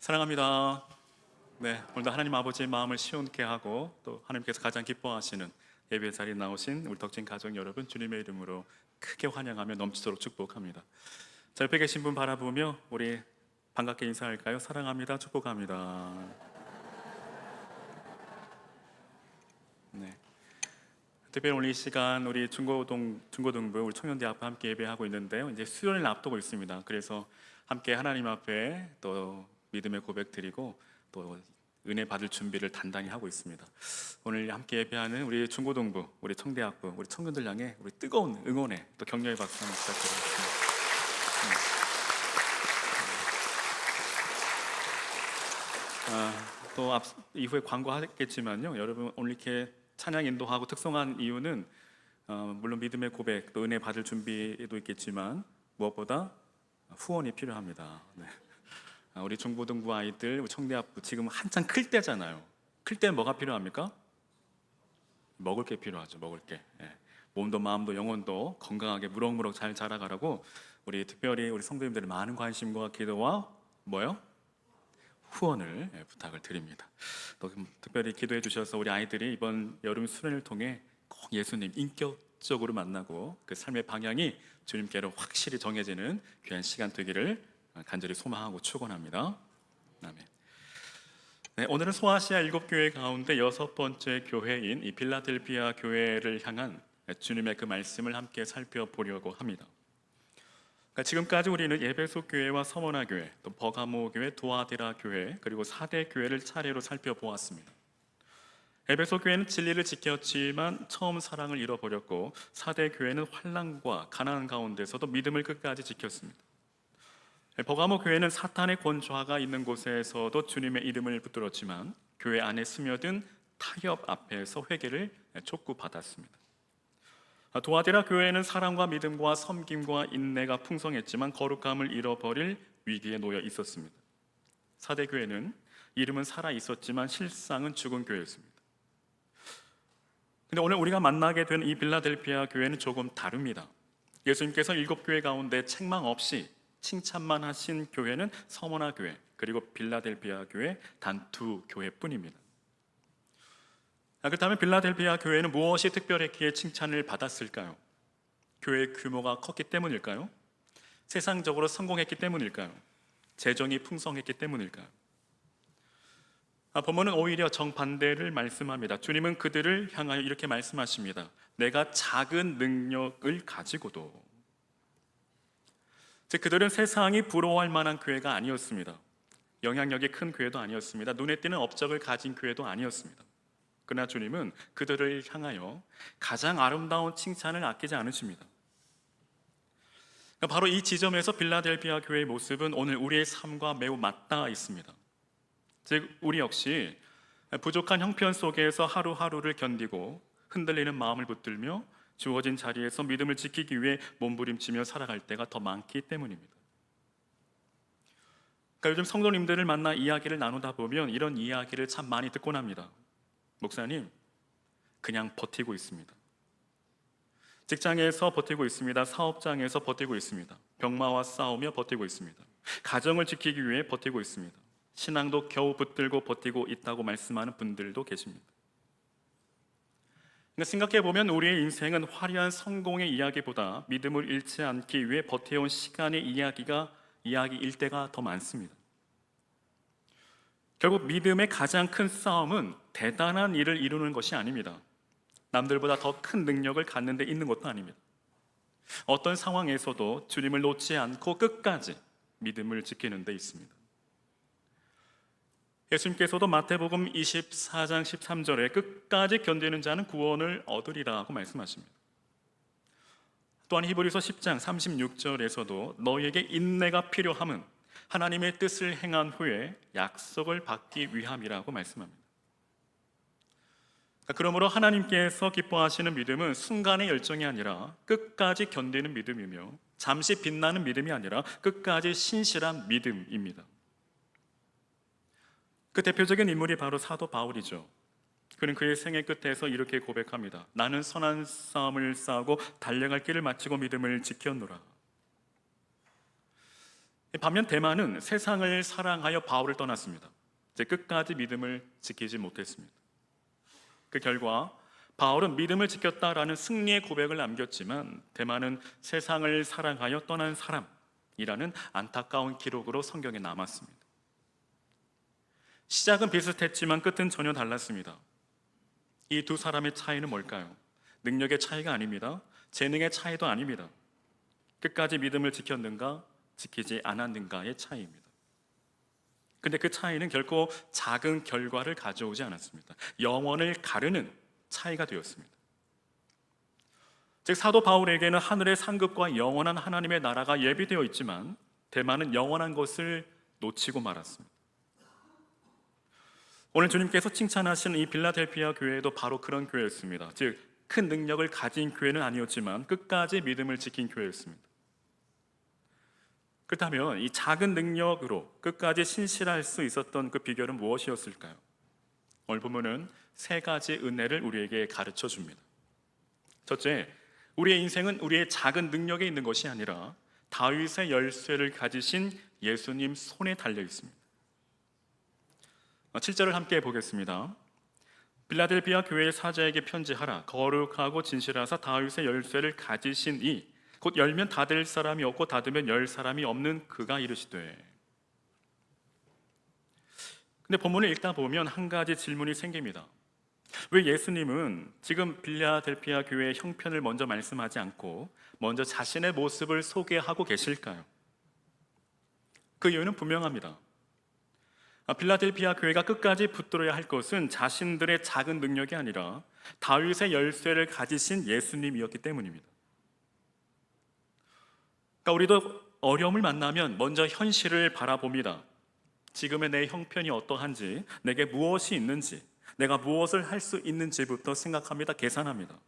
사랑합니다. 네, 오늘도 하나님 아버지의 마음을 시원케 하고 또 하나님께서 가장 기뻐하시는 예배 자리에 나오신 우리 덕진 가족 여러분, 주님의 이름으로 크게 환영하며 넘치도록 축복합니다. 자, 옆에 계신 분 바라보며 우리 반갑게 인사할까요? 사랑합니다. 축복합니다. 네. 특별히 오늘 이 시간 우리 중고등부 우리 청년대 앞에 함께 예배하고 있는데요. 이제 수련을 앞두고 있습니다. 그래서 함께 하나님 앞에 또 믿음의 고백 드리고 또 은혜 받을 준비를 단단히 하고 있습니다. 오늘 함께 예배하는 우리 중고등부, 우리 청대학부, 우리 청년들 향해 우리 뜨거운 응원의 또 격려의 박수 한번 부탁드리겠습니다. 또 이후에 광고하겠지만요, 여러분 오늘 이렇게 찬양 인도하고 특성한 이유는 물론 믿음의 고백, 또 은혜 받을 준비도 있겠지만 무엇보다 후원이 필요합니다. 네. 우리 중고등부 아이들, 우리 청대학부 지금 한창 클 때잖아요. 클 때 뭐가 필요합니까? 먹을 게 필요하죠. 먹을 게. 예. 몸도 마음도 영혼도 건강하게 무럭무럭 잘 자라가라고 우리 특별히 우리 성도님들의 많은 관심과 기도와 뭐요? 후원을 부탁을 드립니다. 또 특별히 기도해 주셔서 우리 아이들이 이번 여름 수련을 통해 꼭 예수님 인격적으로 만나고 그 삶의 방향이 주님께로 확실히 정해지는 귀한 시간 되기를 간절히 소망하고 축원합니다. 아멘. 네, 오늘은 소아시아 7교회 가운데 6번째 교회인 이 빌라델피아 교회를 향한 주님의 그 말씀을 함께 살펴보려고 합니다. 그러니까 지금까지 우리는 에베소 교회와 서머나 교회, 또 버가모 교회, 도아디라 교회, 그리고 4대 교회를 차례로 살펴보았습니다. 에베소 교회는 진리를 지켰지만 처음 사랑을 잃어버렸고, 4대 교회는 환난과 가난 가운데서도 믿음을 끝까지 지켰습니다. 버가모 교회는 사탄의 권좌가 있는 곳에서도 주님의 이름을 붙들었지만 교회 안에 스며든 타협 앞에서 회개를 촉구받았습니다. 도아디라 교회는 사랑과 믿음과 섬김과 인내가 풍성했지만 거룩함을 잃어버릴 위기에 놓여 있었습니다. 4대 교회는 이름은 살아 있었지만 실상은 죽은 교회였습니다. 근데 오늘 우리가 만나게 된 이 빌라델피아 교회는 조금 다릅니다. 예수님께서 7교회 가운데 책망 없이 칭찬만 하신 교회는 서머나 교회, 그리고 빌라델피아 교회 단 2교회뿐입니다. 그렇다면 빌라델피아 교회는 무엇이 특별했기에 칭찬을 받았을까요? 교회의 규모가 컸기 때문일까요? 세상적으로 성공했기 때문일까요? 재정이 풍성했기 때문일까요? 본문은 오히려 정반대를 말씀합니다. 주님은 그들을 향하여 이렇게 말씀하십니다. 내가 작은 능력을 가지고도. 즉 그들은 세상이 부러워할 만한 교회가 아니었습니다. 영향력이 큰 교회도 아니었습니다. 눈에 띄는 업적을 가진 교회도 아니었습니다. 그러나 주님은 그들을 향하여 가장 아름다운 칭찬을 아끼지 않으십니다. 바로 이 지점에서 빌라델피아 교회의 모습은 오늘 우리의 삶과 매우 맞닿아 있습니다. 즉 우리 역시 부족한 형편 속에서 하루하루를 견디고 흔들리는 마음을 붙들며 주어진 자리에서 믿음을 지키기 위해 몸부림치며 살아갈 때가 더 많기 때문입니다. 그러니까 요즘 성도님들을 만나 이야기를 나누다 보면 이런 이야기를 참 많이 듣곤 합니다. 목사님, 그냥 버티고 있습니다. 직장에서 버티고 있습니다. 사업장에서 버티고 있습니다. 병마와 싸우며 버티고 있습니다. 가정을 지키기 위해 버티고 있습니다. 신앙도 겨우 붙들고 버티고 있다고 말씀하는 분들도 계십니다. 생각해보면 우리의 인생은 화려한 성공의 이야기보다 믿음을 잃지 않기 위해 버텨온 시간의 이야기일 때가 더 많습니다. 결국 믿음의 가장 큰 싸움은 대단한 일을 이루는 것이 아닙니다. 남들보다 더 큰 능력을 갖는 데 있는 것도 아닙니다. 어떤 상황에서도 주님을 놓지 않고 끝까지 믿음을 지키는 데 있습니다. 예수님께서도 마태복음 24장 13절에 끝까지 견디는 자는 구원을 얻으리라고 말씀하십니다. 또한 히브리서 10장 36절에서도 너희에게 인내가 필요함은 하나님의 뜻을 행한 후에 약속을 받기 위함이라고 말씀합니다. 그러므로 하나님께서 기뻐하시는 믿음은 순간의 열정이 아니라 끝까지 견디는 믿음이며 잠시 빛나는 믿음이 아니라 끝까지 신실한 믿음입니다. 그 대표적인 인물이 바로 사도 바울이죠. 그는 그의 생애 끝에서 이렇게 고백합니다. 나는 선한 싸움을 싸우고 달려갈 길을 마치고 믿음을 지켰노라. 반면 데마는 세상을 사랑하여 바울을 떠났습니다. 이제 끝까지 믿음을 지키지 못했습니다. 그 결과 바울은 믿음을 지켰다라는 승리의 고백을 남겼지만 데마는 세상을 사랑하여 떠난 사람이라는 안타까운 기록으로 성경에 남았습니다. 시작은 비슷했지만 끝은 전혀 달랐습니다. 이 두 사람의 차이는 뭘까요? 능력의 차이가 아닙니다. 재능의 차이도 아닙니다. 끝까지 믿음을 지켰는가, 지키지 않았는가의 차이입니다. 근데 그 차이는 결코 작은 결과를 가져오지 않았습니다. 영원을 가르는 차이가 되었습니다. 즉 사도 바울에게는 하늘의 상급과 영원한 하나님의 나라가 예비되어 있지만 데마는 영원한 것을 놓치고 말았습니다. 오늘 주님께서 칭찬하신 이 빌라델피아 교회도 바로 그런 교회였습니다. 즉 큰 능력을 가진 교회는 아니었지만 끝까지 믿음을 지킨 교회였습니다. 그렇다면 이 작은 능력으로 끝까지 신실할 수 있었던 그 비결은 무엇이었을까요? 오늘 보면은 세 가지 은혜를 우리에게 가르쳐 줍니다. 첫째, 우리의 인생은 우리의 작은 능력에 있는 것이 아니라 다윗의 열쇠를 가지신 예수님 손에 달려 있습니다. 7절을 함께 보겠습니다. 빌라델비아 교회의 사자에게 편지하라. 거룩하고 진실하사 다윗의 열쇠를 가지신 이 곧 열면 닫을 사람이 없고 닫으면 열 사람이 없는 그가 이르시되. 근데 본문을 읽다 보면 한 가지 질문이 생깁니다. 왜 예수님은 지금 빌라델피아 교회의 형편을 먼저 말씀하지 않고 먼저 자신의 모습을 소개하고 계실까요? 그 이유는 분명합니다. 빌라델피아 교회가 끝까지 붙들어야 할 것은 자신들의 작은 능력이 아니라 다윗의 열쇠를 가지신 예수님이었기 때문입니다. 그러니까 우리도 어려움을 만나면 먼저 현실을 바라봅니다. 지금의 내 형편이 어떠한지, 내게 무엇이 있는지, 내가 무엇을 할 수 있는지부터 생각합니다. 계산합니다.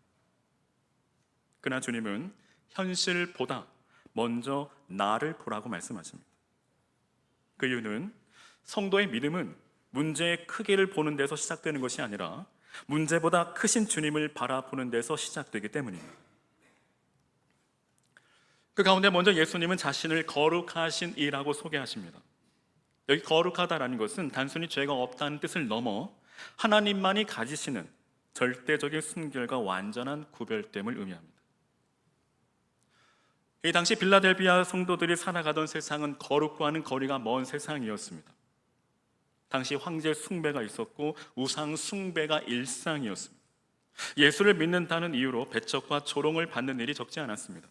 그러나 주님은 현실보다 먼저 나를 보라고 말씀하십니다. 그 이유는 성도의 믿음은 문제의 크기를 보는 데서 시작되는 것이 아니라 문제보다 크신 주님을 바라보는 데서 시작되기 때문입니다. 그 가운데 먼저 예수님은 자신을 거룩하신 이라고 소개하십니다. 여기 거룩하다라는 것은 단순히 죄가 없다는 뜻을 넘어 하나님만이 가지시는 절대적인 순결과 완전한 구별됨을 의미합니다. 이 당시 빌라델비아 성도들이 살아가던 세상은 거룩과는 거리가 먼 세상이었습니다. 당시 황제 숭배가 있었고 우상 숭배가 일상이었습니다. 예수를 믿는다는 이유로 배척과 조롱을 받는 일이 적지 않았습니다.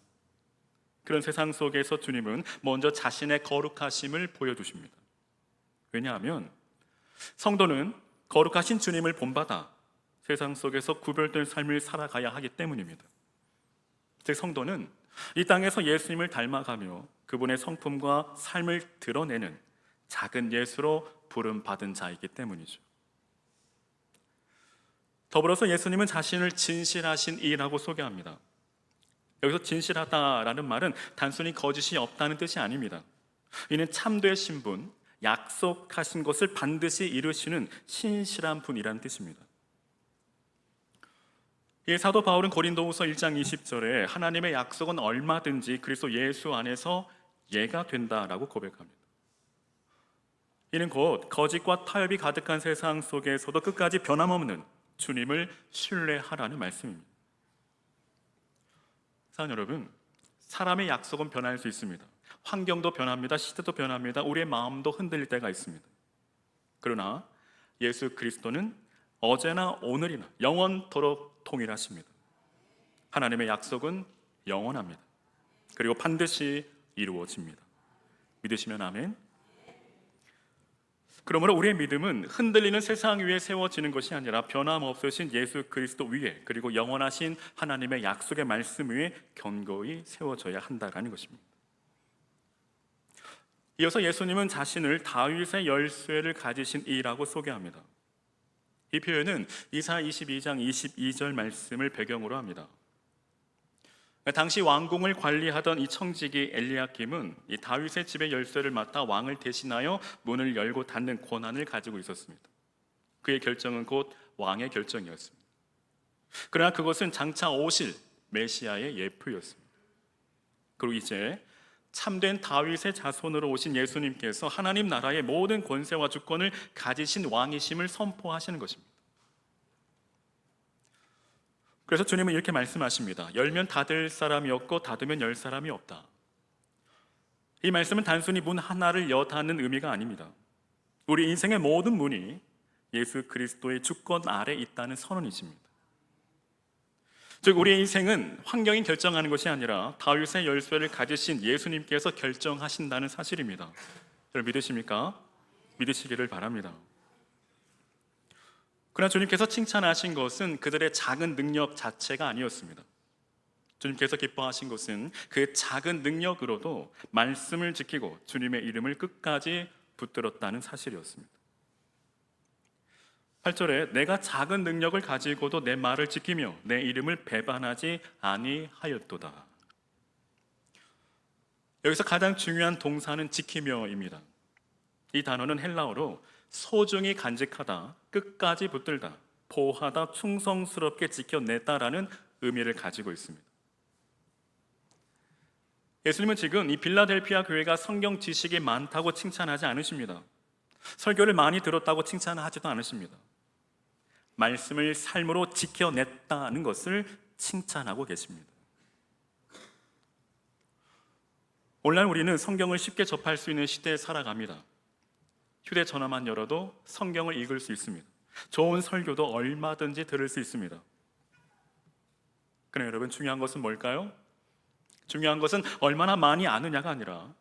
그런 세상 속에서 주님은 먼저 자신의 거룩하심을 보여주십니다. 왜냐하면 성도는 거룩하신 주님을 본받아 세상 속에서 구별된 삶을 살아가야 하기 때문입니다. 즉 성도는 이 땅에서 예수님을 닮아가며 그분의 성품과 삶을 드러내는 작은 예수로 부름받은 자이기 때문이죠. 더불어서 예수님은 자신을 진실하신 이라고 소개합니다. 여기서 진실하다라는 말은 단순히 거짓이 없다는 뜻이 아닙니다. 이는 참되신 분, 약속하신 것을 반드시 이루시는 신실한 분이라는 뜻입니다. 이 사도 바울은 고린도후서 1장 20절에 하나님의 약속은 얼마든지 그리스도 예수 안에서 예가 된다라고 고백합니다. 이는 곧 거짓과 타협이 가득한 세상 속에서도 끝까지 변함없는 주님을 신뢰하라는 말씀입니다. 사랑하는 여러분, 사람의 약속은 변할 수 있습니다. 환경도 변합니다. 시대도 변합니다. 우리의 마음도 흔들릴 때가 있습니다. 그러나 예수 그리스도는 어제나 오늘이나 영원토록 동일하십니다. 하나님의 약속은 영원합니다. 그리고 반드시 이루어집니다. 믿으시면 아멘. 그러므로 우리의 믿음은 흔들리는 세상 위에 세워지는 것이 아니라 변함없으신 예수 그리스도 위에 그리고 영원하신 하나님의 약속의 말씀 위에 견고히 세워져야 한다는 것입니다. 이어서 예수님은 자신을 다윗의 열쇠를 가지신 이라고 소개합니다. 이 표현은 이사 22장 22절 말씀을 배경으로 합니다. 당시 왕궁을 관리하던 이 청지기 엘리야김은 이 다윗의 집의 열쇠를 맡아 왕을 대신하여 문을 열고 닫는 권한을 가지고 있었습니다. 그의 결정은 곧 왕의 결정이었습니다. 그러나 그것은 장차 오실 메시아의 예표였습니다. 그리고 이제 참된 다윗의 자손으로 오신 예수님께서 하나님 나라의 모든 권세와 주권을 가지신 왕이심을 선포하시는 것입니다. 그래서 주님은 이렇게 말씀하십니다. 열면 닫을 사람이 없고 닫으면 열 사람이 없다. 이 말씀은 단순히 문 하나를 여닫는 의미가 아닙니다. 우리 인생의 모든 문이 예수 그리스도의 주권 아래 있다는 선언이십니다. 즉 우리의 인생은 환경이 결정하는 것이 아니라 다윗의 열쇠를 가지신 예수님께서 결정하신다는 사실입니다. 여러분 믿으십니까? 믿으시기를 바랍니다. 그러나 주님께서 칭찬하신 것은 그들의 작은 능력 자체가 아니었습니다. 주님께서 기뻐하신 것은 그 작은 능력으로도 말씀을 지키고 주님의 이름을 끝까지 붙들었다는 사실이었습니다. 8절에 내가 작은 능력을 가지고도 내 말을 지키며 내 이름을 배반하지 아니하였도다. 여기서 가장 중요한 동사는 지키며입니다. 이 단어는 헬라어로 소중히 간직하다, 끝까지 붙들다, 보호하다, 충성스럽게 지켜냈다라는 의미를 가지고 있습니다. 예수님은 지금 이 빌라델피아 교회가 성경 지식이 많다고 칭찬하지 않으십니다. 설교를 많이 들었다고 칭찬하지도 않으십니다. 말씀을 삶으로 지켜냈다는 것을 칭찬하고 계십니다. 오늘날 우리는 성경을 쉽게 접할 수 있는 시대에 살아갑니다. 휴대전화만 열어도 성경을 읽을 수 있습니다. 좋은 설교도 얼마든지 들을 수 있습니다. 그러나 여러분 중요한 것은 뭘까요? 중요한 것은 얼마나 많이 아느냐가 아니라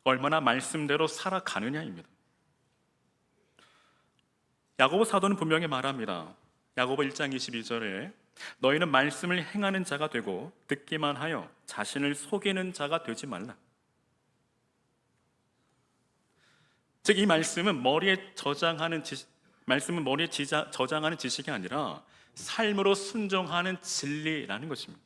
얼마나 말씀대로 살아가느냐입니다. 야고보 사도는 분명히 말합니다. 야고보 1장 22절에 너희는 말씀을 행하는 자가 되고 듣기만 하여 자신을 속이는 자가 되지 말라. 즉 이 말씀은 머리에 저장하는 지식이 아니라 삶으로 순종하는 진리라는 것입니다.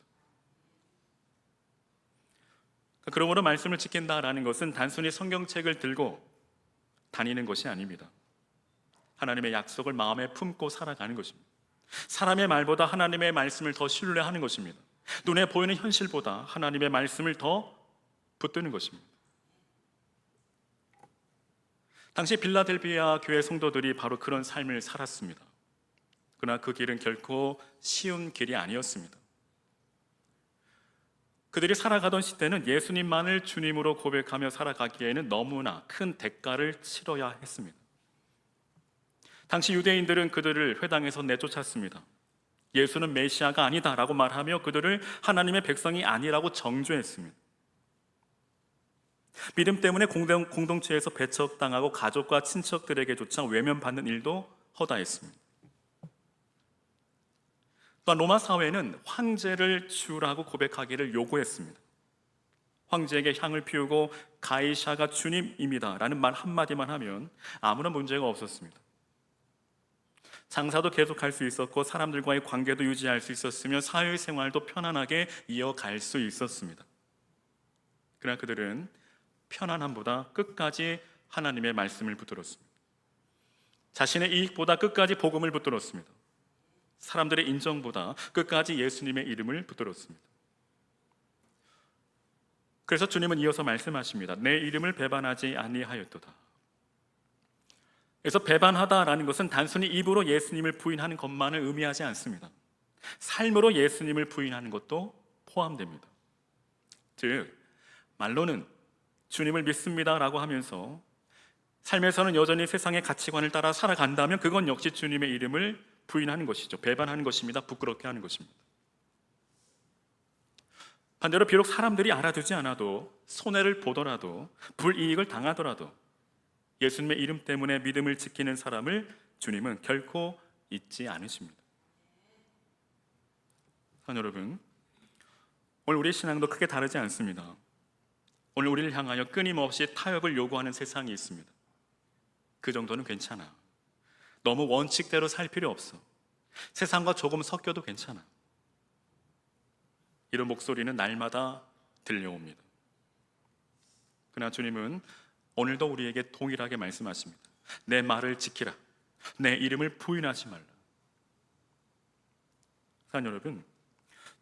그러므로 말씀을 지킨다라는 것은 단순히 성경책을 들고 다니는 것이 아닙니다. 하나님의 약속을 마음에 품고 살아가는 것입니다. 사람의 말보다 하나님의 말씀을 더 신뢰하는 것입니다. 눈에 보이는 현실보다 하나님의 말씀을 더 붙드는 것입니다. 당시 빌라델피아 교회 성도들이 바로 그런 삶을 살았습니다. 그러나 그 길은 결코 쉬운 길이 아니었습니다. 그들이 살아가던 시대는 예수님만을 주님으로 고백하며 살아가기에는 너무나 큰 대가를 치러야 했습니다. 당시 유대인들은 그들을 회당에서 내쫓았습니다. 예수는 메시아가 아니다라고 말하며 그들을 하나님의 백성이 아니라고 정죄했습니다. 믿음 때문에 공동체에서 배척당하고 가족과 친척들에게조차 외면받는 일도 허다했습니다. 또한 로마 사회는 황제를 주라고 고백하기를 요구했습니다. 황제에게 향을 피우고 가이샤가 주님입니다 라는 말 한마디만 하면 아무런 문제가 없었습니다. 장사도 계속할 수 있었고 사람들과의 관계도 유지할 수 있었으며 사회생활도 편안하게 이어갈 수 있었습니다. 그러나 그들은 편안함보다 끝까지 하나님의 말씀을 붙들었습니다. 자신의 이익보다 끝까지 복음을 붙들었습니다. 사람들의 인정보다 끝까지 예수님의 이름을 붙들었습니다. 그래서 주님은 이어서 말씀하십니다. 내 이름을 배반하지 아니하였도다. 그래서 배반하다라는 것은 단순히 입으로 예수님을 부인하는 것만을 의미하지 않습니다. 삶으로 예수님을 부인하는 것도 포함됩니다. 즉 말로는 주님을 믿습니다라고 하면서 삶에서는 여전히 세상의 가치관을 따라 살아간다면 그건 역시 주님의 이름을 부인하는 것이죠. 배반하는 것입니다. 부끄럽게 하는 것입니다. 반대로 비록 사람들이 알아두지 않아도 손해를 보더라도 불이익을 당하더라도 예수님의 이름 때문에 믿음을 지키는 사람을 주님은 결코 잊지 않으십니다. 여러분, 오늘 우리의 신앙도 크게 다르지 않습니다. 오늘 우리를 향하여 끊임없이 타협을 요구하는 세상이 있습니다. 그 정도는 괜찮아. 너무 원칙대로 살 필요 없어. 세상과 조금 섞여도 괜찮아. 이런 목소리는 날마다 들려옵니다. 그러나 주님은 오늘도 우리에게 동일하게 말씀하십니다. 내 말을 지키라. 내 이름을 부인하지 말라. 사랑하는 여러분,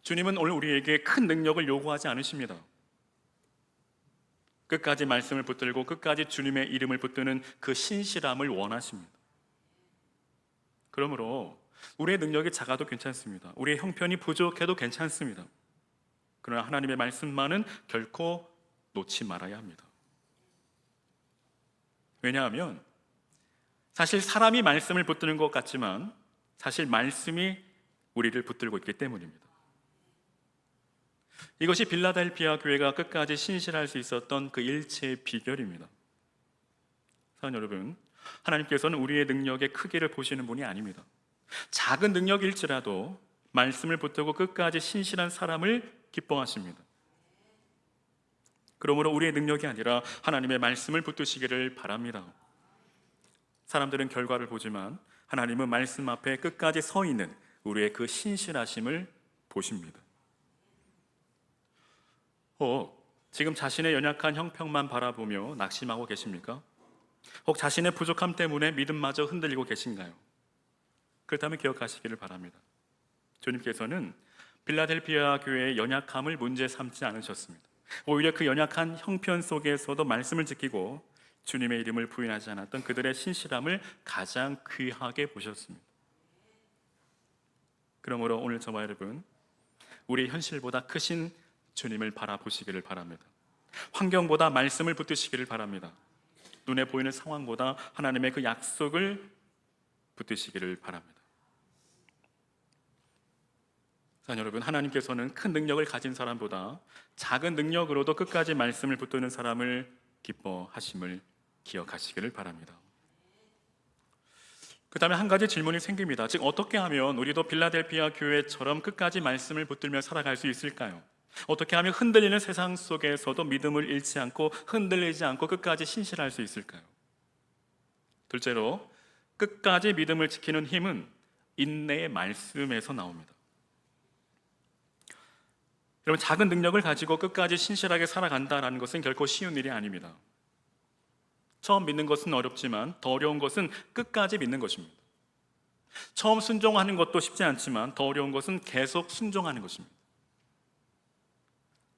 주님은 오늘 우리에게 큰 능력을 요구하지 않으십니다. 끝까지 말씀을 붙들고 끝까지 주님의 이름을 붙드는 그 신실함을 원하십니다. 그러므로 우리의 능력이 작아도 괜찮습니다. 우리의 형편이 부족해도 괜찮습니다. 그러나 하나님의 말씀만은 결코 놓지 말아야 합니다. 왜냐하면 사실 사람이 말씀을 붙드는 것 같지만 사실 말씀이 우리를 붙들고 있기 때문입니다. 이것이 빌라델피아 교회가 끝까지 신실할 수 있었던 그 일체의 비결입니다. 사랑하는 여러분, 하나님께서는 우리의 능력의 크기를 보시는 분이 아닙니다. 작은 능력일지라도 말씀을 붙들고 끝까지 신실한 사람을 기뻐하십니다. 그러므로 우리의 능력이 아니라 하나님의 말씀을 붙드시기를 바랍니다. 사람들은 결과를 보지만 하나님은 말씀 앞에 끝까지 서 있는 우리의 그 신실하심을 보십니다. 지금 자신의 연약한 형편만 바라보며 낙심하고 계십니까? 혹 자신의 부족함 때문에 믿음마저 흔들리고 계신가요? 그렇다면 기억하시기를 바랍니다. 주님께서는 빌라델피아 교회의 연약함을 문제 삼지 않으셨습니다. 오히려 그 연약한 형편 속에서도 말씀을 지키고 주님의 이름을 부인하지 않았던 그들의 신실함을 가장 귀하게 보셨습니다. 그러므로 오늘 저와 여러분, 우리 현실보다 크신 주님을 바라보시기를 바랍니다. 환경보다 말씀을 붙드시기를 바랍니다. 눈에 보이는 상황보다 하나님의 그 약속을 붙드시기를 바랍니다. 자, 여러분, 하나님께서는 큰 능력을 가진 사람보다 작은 능력으로도 끝까지 말씀을 붙드는 사람을 기뻐하심을 기억하시기를 바랍니다. 그 다음에 한 가지 질문이 생깁니다. 즉, 어떻게 하면 우리도 빌라델피아 교회처럼 끝까지 말씀을 붙들며 살아갈 수 있을까요? 어떻게 하면 흔들리는 세상 속에서도 믿음을 잃지 않고 흔들리지 않고 끝까지 신실할 수 있을까요? 둘째로, 끝까지 믿음을 지키는 힘은 인내의 말씀에서 나옵니다. 여러분, 작은 능력을 가지고 끝까지 신실하게 살아간다는 것은 결코 쉬운 일이 아닙니다. 처음 믿는 것은 어렵지만 더 어려운 것은 끝까지 믿는 것입니다. 처음 순종하는 것도 쉽지 않지만 더 어려운 것은 계속 순종하는 것입니다.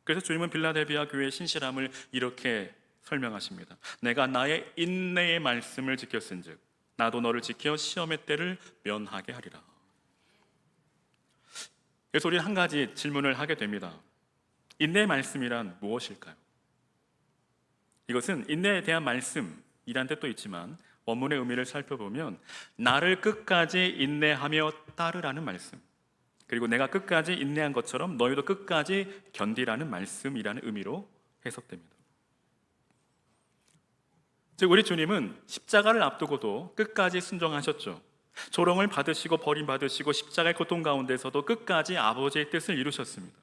그래서 주님은 빌라델피아 교회의 신실함을 이렇게 설명하십니다. 내가 나의 인내의 말씀을 지켰은즉 나도 너를 지켜 시험의 때를 면하게 하리라. 그래서 우리는 한 가지 질문을 하게 됩니다. 인내의 말씀이란 무엇일까요? 이것은 인내에 대한 말씀이란 뜻도 있지만 원문의 의미를 살펴보면 나를 끝까지 인내하며 따르라는 말씀, 그리고 내가 끝까지 인내한 것처럼 너희도 끝까지 견디라는 말씀이라는 의미로 해석됩니다. 즉, 우리 주님은 십자가를 앞두고도 끝까지 순종하셨죠. 조롱을 받으시고 버림받으시고 십자가의 고통 가운데서도 끝까지 아버지의 뜻을 이루셨습니다.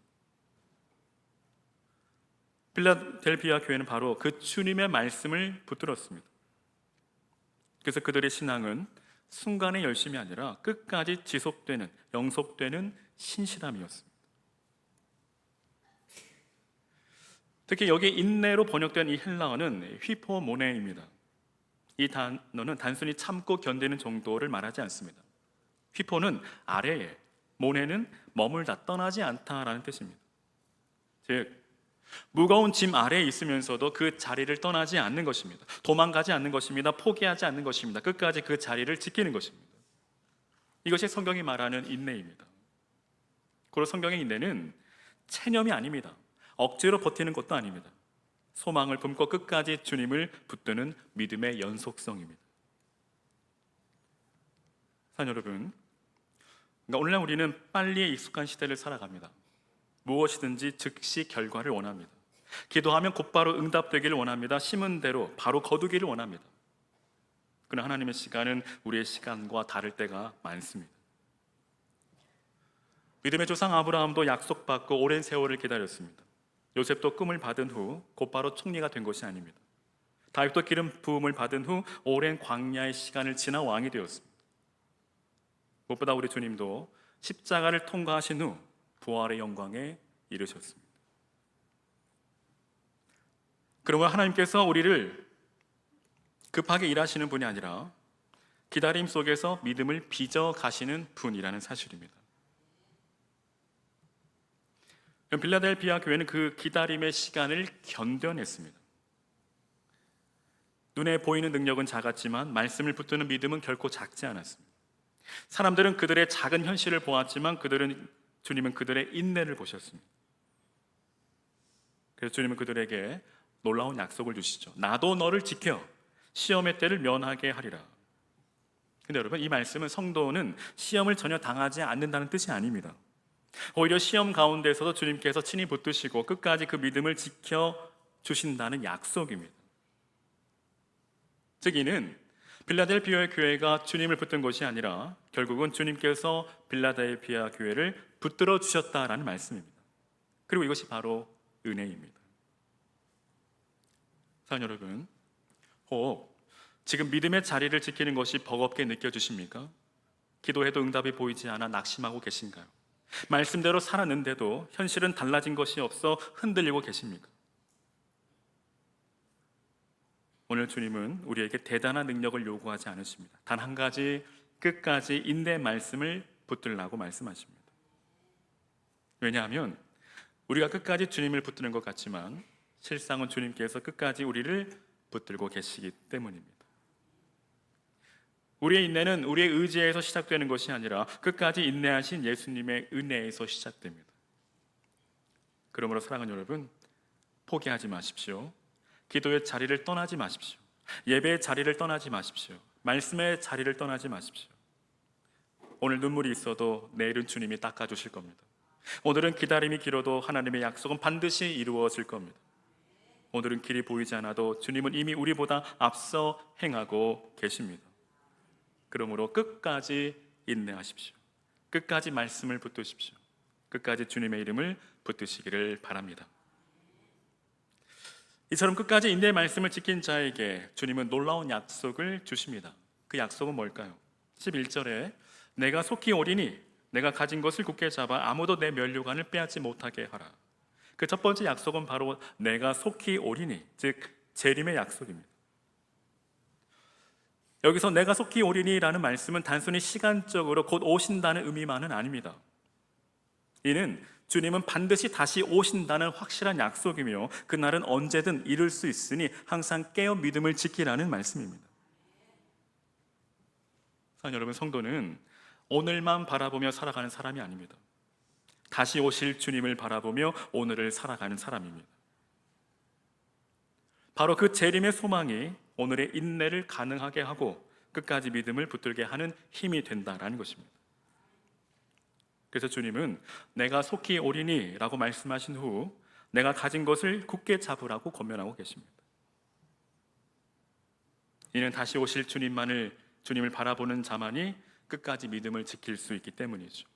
빌라델피아 교회는 바로 그 주님의 말씀을 붙들었습니다. 그래서 그들의 신앙은 순간의 열심이 아니라 끝까지 지속되는, 영속되는 신실함이었습니다. 특히 여기 인내로 번역된 이 헬라어는 휘포모네입니다. 이 단어는 단순히 참고 견디는 정도를 말하지 않습니다. 휘포는 아래에, 모네는 머물다, 떠나지 않다라는 뜻입니다. 즉, 무거운 짐 아래에 있으면서도 그 자리를 떠나지 않는 것입니다. 도망가지 않는 것입니다. 포기하지 않는 것입니다. 끝까지 그 자리를 지키는 것입니다. 이것이 성경이 말하는 인내입니다. 그리고 성경의 인내는 체념이 아닙니다. 억지로 버티는 것도 아닙니다. 소망을 품고 끝까지 주님을 붙드는 믿음의 연속성입니다. 사랑하는 여러분, 오늘날 우리는 빨리에 익숙한 시대를 살아갑니다. 무엇이든지 즉시 결과를 원합니다. 기도하면 곧바로 응답되기를 원합니다. 심은 대로 바로 거두기를 원합니다. 그러나 하나님의 시간은 우리의 시간과 다를 때가 많습니다. 믿음의 조상 아브라함도 약속받고 오랜 세월을 기다렸습니다. 요셉도 꿈을 받은 후 곧바로 총리가 된 것이 아닙니다. 다윗도 기름 부음을 받은 후 오랜 광야의 시간을 지나 왕이 되었습니다. 무엇보다 우리 주님도 십자가를 통과하신 후 부활의 영광에 이르셨습니다. 그러면 하나님께서 우리를 급하게 일하시는 분이 아니라 기다림 속에서 믿음을 빚어 가시는 분이라는 사실입니다. 빌라델피아 교회는 그 기다림의 시간을 견뎌냈습니다. 눈에 보이는 능력은 작았지만 말씀을 붙드는 믿음은 결코 작지 않았습니다. 사람들은 그들의 작은 현실을 보았지만 주님은 그들의 인내를 보셨습니다. 그래서 주님은 그들에게 놀라운 약속을 주시죠. 나도 너를 지켜 시험의 때를 면하게 하리라. 근데 여러분, 이 말씀은 성도는 시험을 전혀 당하지 않는다는 뜻이 아닙니다. 오히려 시험 가운데서도 주님께서 친히 붙드시고 끝까지 그 믿음을 지켜주신다는 약속입니다. 즉 이는 빌라델피아의 교회가 주님을 붙든 것이 아니라 결국은 주님께서 빌라델피아 교회를 붙들어 주셨다라는 말씀입니다. 그리고 이것이 바로 은혜입니다. 사랑하는 여러분, 혹 지금 믿음의 자리를 지키는 것이 버겁게 느껴지십니까? 기도해도 응답이 보이지 않아 낙심하고 계신가요? 말씀대로 살았는데도 현실은 달라진 것이 없어 흔들리고 계십니까? 오늘 주님은 우리에게 대단한 능력을 요구하지 않으십니다. 단 한 가지, 끝까지 인내 말씀을 붙들라고 말씀하십니다. 왜냐하면 우리가 끝까지 주님을 붙드는 것 같지만 실상은 주님께서 끝까지 우리를 붙들고 계시기 때문입니다. 우리의 인내는 우리의 의지에서 시작되는 것이 아니라 끝까지 인내하신 예수님의 은혜에서 시작됩니다. 그러므로 사랑하는 여러분, 포기하지 마십시오. 기도의 자리를 떠나지 마십시오. 예배의 자리를 떠나지 마십시오. 말씀의 자리를 떠나지 마십시오. 오늘 눈물이 있어도 내일은 주님이 닦아주실 겁니다. 오늘은 기다림이 길어도 하나님의 약속은 반드시 이루어질 겁니다. 오늘은 길이 보이지 않아도 주님은 이미 우리보다 앞서 행하고 계십니다. 그러므로 끝까지 인내하십시오. 끝까지 말씀을 붙드십시오. 끝까지 주님의 이름을 붙드시기를 바랍니다. 이처럼 끝까지 인내의 말씀을 지킨 자에게 주님은 놀라운 약속을 주십니다. 그 약속은 뭘까요? 11절에 내가 속히 오리니 내가 가진 것을 굳게 잡아 아무도 내 면류관을 빼앗지 못하게 하라. 그 첫 번째 약속은 바로 내가 속히 오리니, 즉 재림의 약속입니다. 여기서 내가 속히 오리니라는 말씀은 단순히 시간적으로 곧 오신다는 의미만은 아닙니다. 이는 주님은 반드시 다시 오신다는 확실한 약속이며 그날은 언제든 이룰 수 있으니 항상 깨어 믿음을 지키라는 말씀입니다. 사랑하는 여러분, 성도는 오늘만 바라보며 살아가는 사람이 아닙니다. 다시 오실 주님을 바라보며 오늘을 살아가는 사람입니다. 바로 그 재림의 소망이 오늘의 인내를 가능하게 하고 끝까지 믿음을 붙들게 하는 힘이 된다라는 것입니다. 그래서 주님은 내가 속히 오리니 라고 말씀하신 후 내가 가진 것을 굳게 잡으라고 권면하고 계십니다. 이는 다시 오실 주님을 바라보는 자만이 끝까지 믿음을 지킬 수 있기 때문이죠.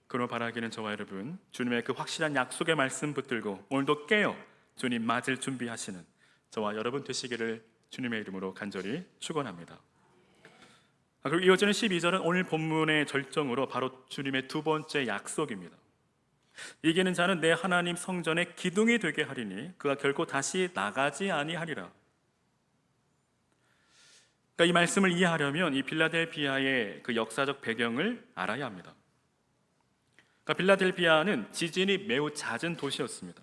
그러므로 바라기는 저와 여러분, 주님의 그 확실한 약속의 말씀 붙들고 오늘도 깨어 주님 맞을 준비하시는 저와 여러분 되시기를 주님의 이름으로 간절히 축원합니다. 그리고 이어지는 12절은 오늘 본문의 절정으로 바로 주님의 두 번째 약속입니다. 이기는 자는 내 하나님 성전의 기둥이 되게 하리니 그가 결코 다시 나가지 아니하리라. 그러니까 이 말씀을 이해하려면 이 빌라델피아의 그 역사적 배경을 알아야 합니다. 그러니까 빌라델피아는 지진이 매우 잦은 도시였습니다.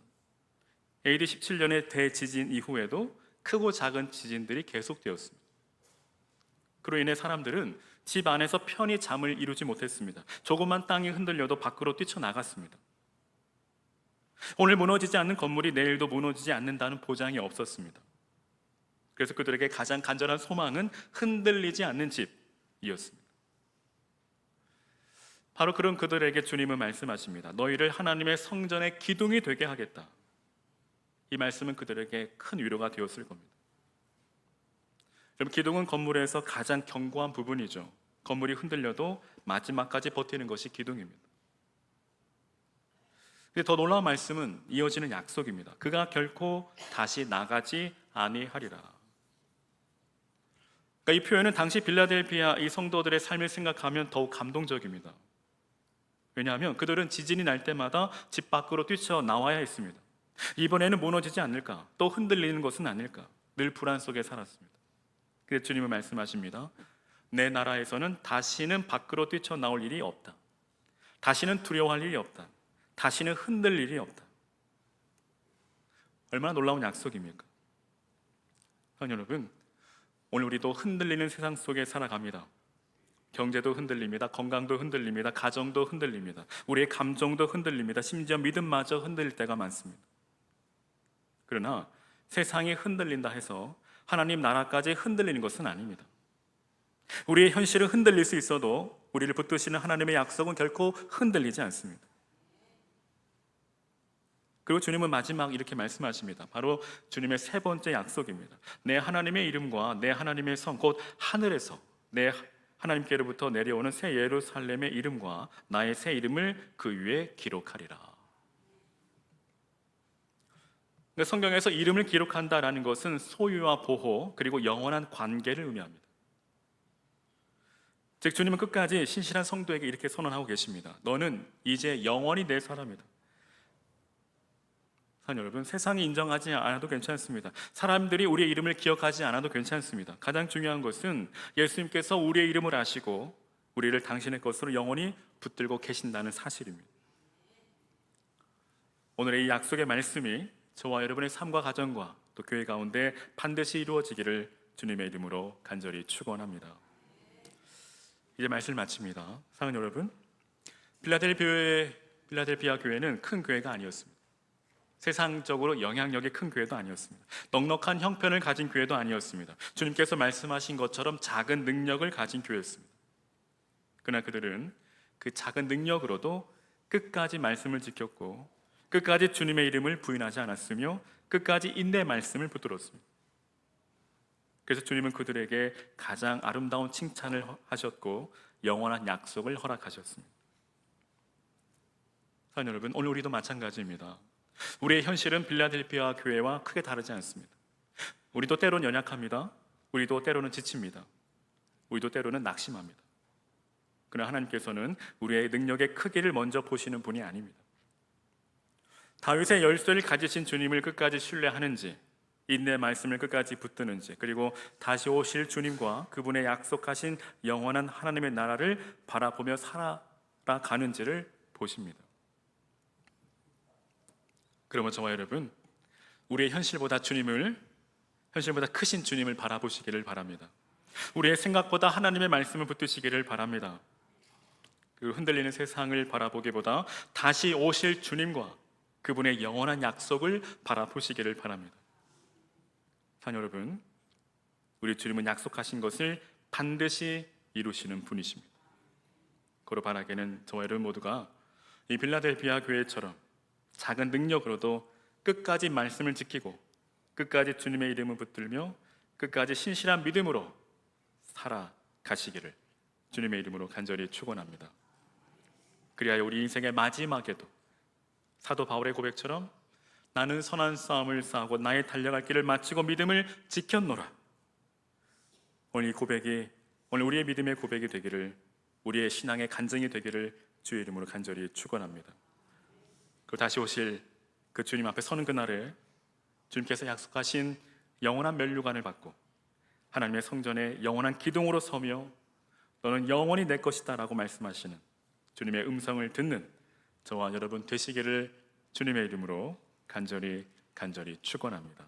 AD 17년의 대지진 이후에도 크고 작은 지진들이 계속되었습니다. 그로 인해 사람들은 집 안에서 편히 잠을 이루지 못했습니다. 조그만 땅이 흔들려도 밖으로 뛰쳐나갔습니다. 오늘 무너지지 않는 건물이 내일도 무너지지 않는다는 보장이 없었습니다. 그래서 그들에게 가장 간절한 소망은 흔들리지 않는 집이었습니다. 바로 그런 그들에게 주님은 말씀하십니다. 너희를 하나님의 성전의 기둥이 되게 하겠다. 이 말씀은 그들에게 큰 위로가 되었을 겁니다. 여러분, 기둥은 건물에서 가장 견고한 부분이죠. 건물이 흔들려도 마지막까지 버티는 것이 기둥입니다. 근데 더 놀라운 말씀은 이어지는 약속입니다. 그가 결코 다시 나가지 아니하리라. 그러니까 이 표현은 당시 빌라델피아 이 성도들의 삶을 생각하면 더욱 감동적입니다. 왜냐하면 그들은 지진이 날 때마다 집 밖으로 뛰쳐나와야 했습니다. 이번에는 무너지지 않을까, 또 흔들리는 것은 아닐까, 늘 불안 속에 살았습니다. 그래서 주님은 말씀하십니다. 내 나라에서는 다시는 밖으로 뛰쳐나올 일이 없다. 다시는 두려워할 일이 없다. 다시는 흔들릴 일이 없다. 얼마나 놀라운 약속입니까? 여러분, 오늘 우리도 흔들리는 세상 속에 살아갑니다. 경제도 흔들립니다. 건강도 흔들립니다. 가정도 흔들립니다. 우리의 감정도 흔들립니다. 심지어 믿음마저 흔들릴 때가 많습니다. 그러나 세상이 흔들린다 해서 하나님 나라까지 흔들리는 것은 아닙니다. 우리의 현실은 흔들릴 수 있어도 우리를 붙드시는 하나님의 약속은 결코 흔들리지 않습니다. 그리고 주님은 마지막 이렇게 말씀하십니다. 바로 주님의 세 번째 약속입니다. 내 하나님의 이름과 내 하나님의 성, 곧 하늘에서 내 하나님께로부터 내려오는 새 예루살렘의 이름과 나의 새 이름을 그 위에 기록하리라. 성경에서 이름을 기록한다라는 것은 소유와 보호 그리고 영원한 관계를 의미합니다. 즉 주님은 끝까지 신실한 성도에게 이렇게 선언하고 계십니다. 너는 이제 영원히 내 사람이다. 여러분, 세상이 인정하지 않아도 괜찮습니다. 사람들이 우리의 이름을 기억하지 않아도 괜찮습니다. 가장 중요한 것은 예수님께서 우리의 이름을 아시고 우리를 당신의 것으로 영원히 붙들고 계신다는 사실입니다. 오늘의 이 약속의 말씀이 저와 여러분의 삶과 가정과 또 교회 가운데 반드시 이루어지기를 주님의 이름으로 간절히 축원합니다. 이제 말씀을 마칩니다. 사랑하는 여러분, 필라델피아 교회는 큰 교회가 아니었습니다. 세상적으로 영향력이 큰 교회도 아니었습니다. 넉넉한 형편을 가진 교회도 아니었습니다. 주님께서 말씀하신 것처럼 작은 능력을 가진 교회였습니다. 그러나 그들은 그 작은 능력으로도 끝까지 말씀을 지켰고 끝까지 주님의 이름을 부인하지 않았으며 끝까지 인내 말씀을 붙들었습니다. 그래서 주님은 그들에게 가장 아름다운 칭찬을 하셨고 영원한 약속을 허락하셨습니다. 사랑하는 여러분, 오늘 우리도 마찬가지입니다. 우리의 현실은 빌라델피아 교회와 크게 다르지 않습니다. 우리도 때로는 연약합니다. 우리도 때로는 지칩니다. 우리도 때로는 낙심합니다. 그러나 하나님께서는 우리의 능력의 크기를 먼저 보시는 분이 아닙니다. 다윗의 열쇠를 가지신 주님을 끝까지 신뢰하는지, 인내 말씀을 끝까지 붙드는지, 그리고 다시 오실 주님과 그분의 약속하신 영원한 하나님의 나라를 바라보며 살아가는지를 보십니다. 그러면 저와 여러분, 우리의 현실보다 크신 주님을 바라보시기를 바랍니다. 우리의 생각보다 하나님의 말씀을 붙드시기를 바랍니다. 그 흔들리는 세상을 바라보기보다 다시 오실 주님과 그분의 영원한 약속을 바라보시기를 바랍니다. 사랑하는 여러분, 우리 주님은 약속하신 것을 반드시 이루시는 분이십니다. 그로 바라기는 저와 여러분 모두가 이 빌라델피아 교회처럼 작은 능력으로도 끝까지 말씀을 지키고 끝까지 주님의 이름을 붙들며 끝까지 신실한 믿음으로 살아가시기를 주님의 이름으로 간절히 축원합니다. 그리하여 우리 인생의 마지막에도 사도 바울의 고백처럼 나는 선한 싸움을 싸우고 나의 달려갈 길을 마치고 믿음을 지켰노라. 오늘 우리의 믿음의 고백이 되기를, 우리의 신앙의 간증이 되기를 주의 이름으로 간절히 축원합니다. 그 다시 오실 그 주님 앞에 서는 그날에 주님께서 약속하신 영원한 면류관을 받고 하나님의 성전에 영원한 기둥으로 서며 너는 영원히 내 것이다 라고 말씀하시는 주님의 음성을 듣는 저와 여러분 되시기를 주님의 이름으로 간절히 축원합니다.